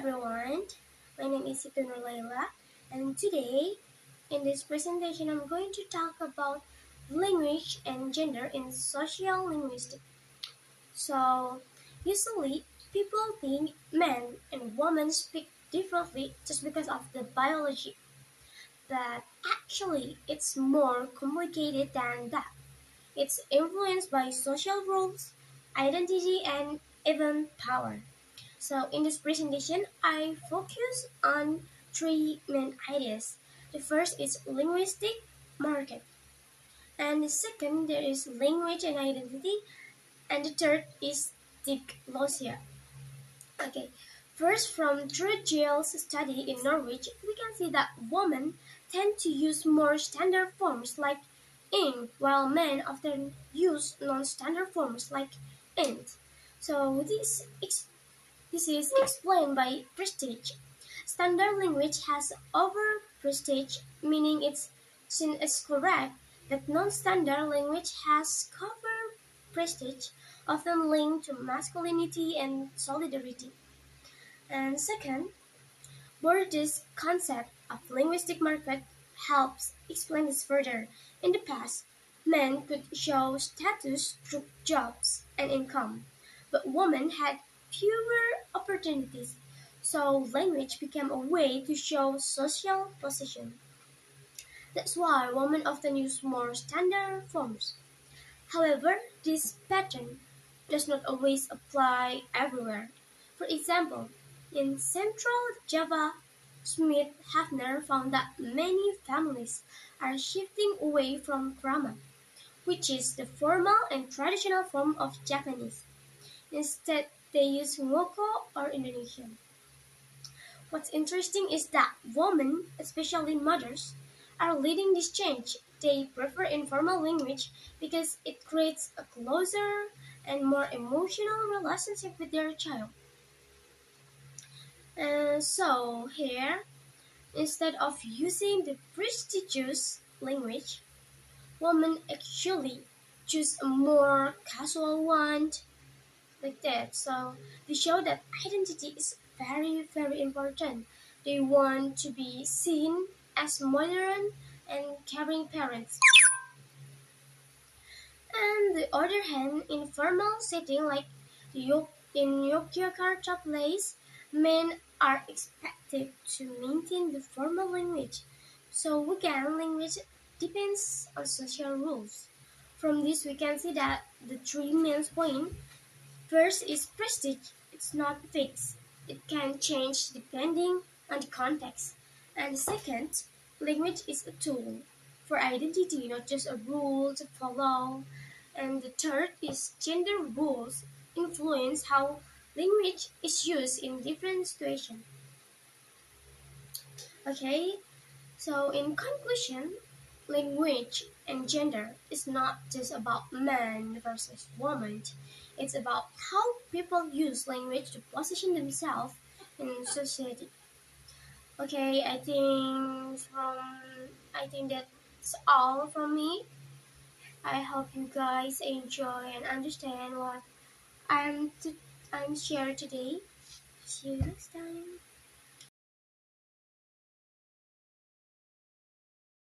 everyone, my name is Siti Nurlaila, and today in this presentation I'm going to talk about language and gender in social linguistics. So, usually people think men and women speak differently just because of the biology, but actually it's more complicated than that. It's influenced by social rules, identity, and even power. So in this presentation, I focus on three main ideas. The first is linguistic market, and the second there is language and identity, and the third is diglosia. Okay, first from Druggel's study in Norwich, we can see that women tend to use more standard forms like ing, while men often use non-standard forms like int. So this is explained by prestige. Standard language has over prestige, meaning it's seen as correct, but non-standard language has cover prestige, often linked to masculinity and solidarity. And second, Bourdieu's concept of linguistic market helps explain this further. In the past, men could show status through jobs and income, but women had fewer opportunities, so language became a way to show social position. That's why women often use more standard forms. However, this pattern does not always apply everywhere. For example, in Central Java, Smith Hafner found that many families are shifting away from grammar, which is the formal and traditional form of Japanese. Instead, they use Ngoko or Indonesian. What's interesting is that women, especially mothers, are leading this change. They prefer informal language because it creates a closer and more emotional relationship with their child. So here, instead of using the prestigious language, women actually choose a more casual one like that. So they show that identity is very, very important. They want to be seen as modern and caring parents. And the other hand, in formal setting like in Yogyakarta place, men are expected to maintain the formal language. So weekend language depends on social rules. From this we can see that the three main points. First is prestige. It's not fixed. It can change depending on the context. And second, language is a tool for identity, not just a rule to follow. And the third is gender rules influence how language is used in different situations. Okay, so in conclusion, language and gender is not just about man versus woman. It's about how people use language to position themselves in society. Okay, I think that's all from me. I hope you guys enjoy and understand what I'm to, I'm share today. See you next time.